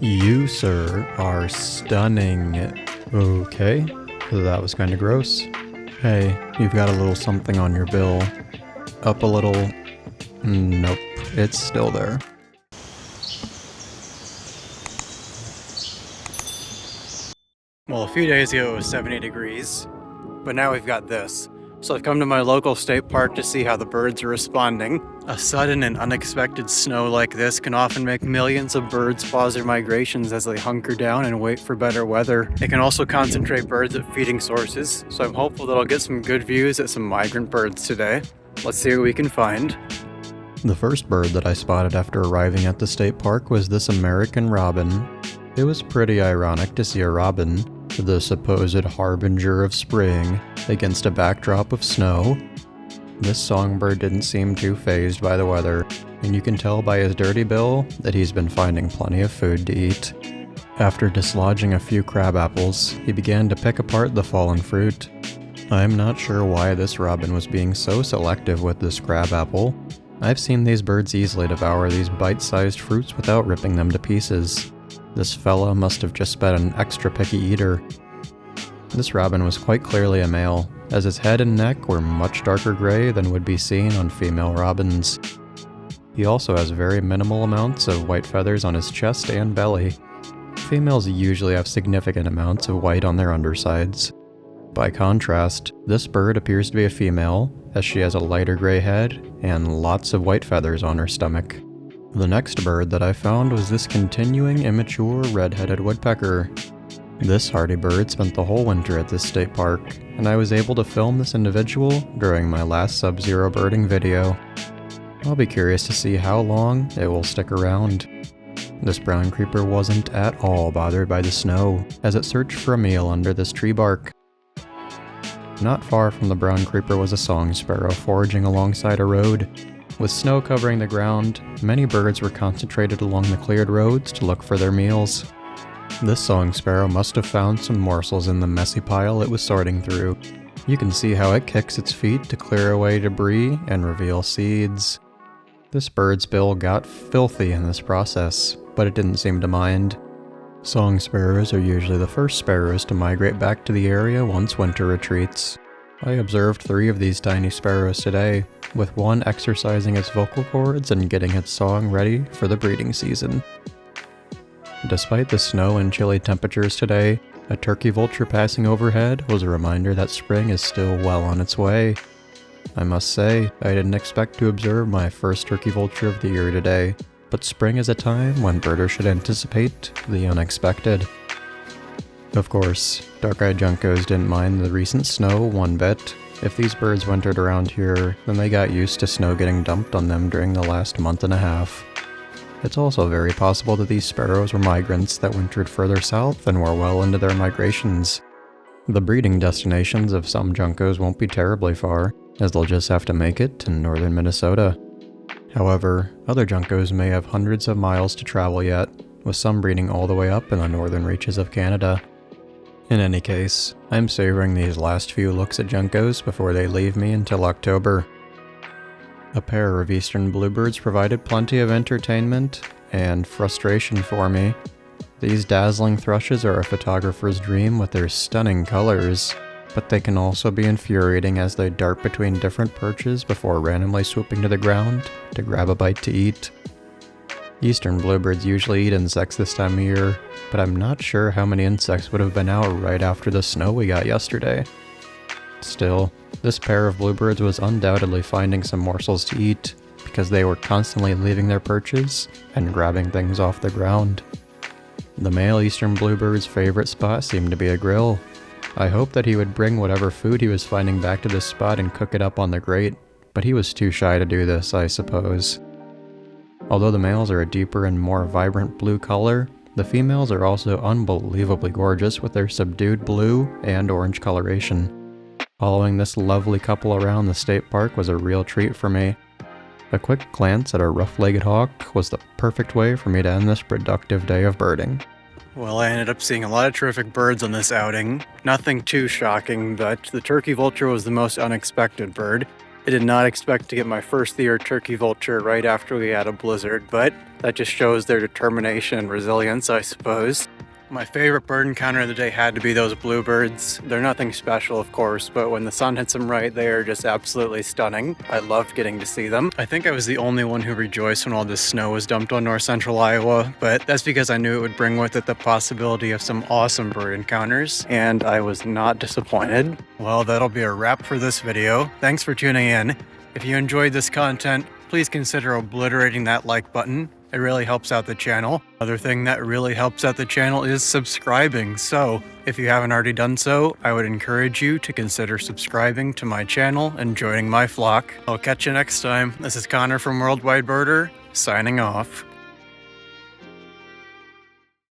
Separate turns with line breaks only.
You, sir, are stunning. Okay, that was kind of gross. Hey, you've got a little something on your bill. Up a little. Nope, it's still there. Well, a few days ago it was 70 degrees, but now we've got this. So I've come to my local state park to see how the birds are responding. A sudden and unexpected snow like this can often make millions of birds pause their migrations as they hunker down and wait for better weather. It can also concentrate birds at feeding sources, so I'm hopeful that I'll get some good views at some migrant birds today. Let's see what we can find. The first bird that I spotted after arriving at the state park was this American robin. It was pretty ironic to see a robin, the supposed harbinger of spring, against a backdrop of snow. This songbird didn't seem too fazed by the weather, and you can tell by his dirty bill that he's been finding plenty of food to eat. After dislodging a few crab apples, he began to pick apart the fallen fruit. I'm not sure why this robin was being so selective with this crab apple. I've seen these birds easily devour these bite-sized fruits without ripping them to pieces. This fella must have just been an extra picky eater. This robin was quite clearly a male, as his head and neck were much darker gray than would be seen on female robins. He also has very minimal amounts of white feathers on his chest and belly. Females usually have significant amounts of white on their undersides. By contrast, this bird appears to be a female, as she has a lighter gray head and lots of white feathers on her stomach. The next bird that I found was this continuing immature red-headed woodpecker. This hardy bird spent the whole winter at this state park, and I was able to film this individual during my last Sub-Zero birding video. I'll be curious to see how long it will stick around. This brown creeper wasn't at all bothered by the snow, as it searched for a meal under this tree bark. Not far from the brown creeper was a song sparrow foraging alongside a road. With snow covering the ground, many birds were concentrated along the cleared roads to look for their meals. This song sparrow must have found some morsels in the messy pile it was sorting through. You can see how it kicks its feet to clear away debris and reveal seeds. This bird's bill got filthy in this process, but it didn't seem to mind. Song sparrows are usually the first sparrows to migrate back to the area once winter retreats. I observed 3 of these tiny sparrows today, with one exercising its vocal cords and getting its song ready for the breeding season. Despite the snow and chilly temperatures today, a turkey vulture passing overhead was a reminder that spring is still well on its way. I must say, I didn't expect to observe my first turkey vulture of the year today, but spring is a time when birders should anticipate the unexpected. Of course, dark-eyed juncos didn't mind the recent snow one bit. If these birds wintered around here, then they got used to snow getting dumped on them during the last month and a half. It's also very possible that these sparrows were migrants that wintered further south and were well into their migrations. The breeding destinations of some juncos won't be terribly far, as they'll just have to make it to northern Minnesota. However, other juncos may have hundreds of miles to travel yet, with some breeding all the way up in the northern reaches of Canada. In any case, I'm savoring these last few looks at juncos before they leave me until October. A pair of eastern bluebirds provided plenty of entertainment and frustration for me. These dazzling thrushes are a photographer's dream with their stunning colors, but they can also be infuriating as they dart between different perches before randomly swooping to the ground to grab a bite to eat. Eastern bluebirds usually eat insects this time of year, but I'm not sure how many insects would have been out right after the snow we got yesterday. Still, this pair of bluebirds was undoubtedly finding some morsels to eat, because they were constantly leaving their perches and grabbing things off the ground. The male eastern bluebird's favorite spot seemed to be a grill. I hoped that he would bring whatever food he was finding back to this spot and cook it up on the grate, but he was too shy to do this, I suppose. Although the males are a deeper and more vibrant blue color, the females are also unbelievably gorgeous with their subdued blue and orange coloration. Following this lovely couple around the state park was a real treat for me. A quick glance at a rough-legged hawk was the perfect way for me to end this productive day of birding. Well, I ended up seeing a lot of terrific birds on this outing. Nothing too shocking, but the turkey vulture was the most unexpected bird. I did not expect to get my first year turkey vulture right after we had a blizzard, but that just shows their determination and resilience, I suppose. My favorite bird encounter of the day had to be those bluebirds. They're nothing special, of course, but when the sun hits them right, they are just absolutely stunning. I loved getting to see them. I think I was the only one who rejoiced when all this snow was dumped on north central Iowa, but that's because I knew it would bring with it the possibility of some awesome bird encounters, and I was not disappointed. Well, that'll be a wrap for this video. Thanks for tuning in. If you enjoyed this content, please consider obliterating that like button. It really helps out the channel. Other thing that really helps out the channel is subscribing. So if you haven't already done so, I would encourage you to consider subscribing to my channel and joining my flock. I'll catch you next time. This is Connor from WorldWidebirder, signing off.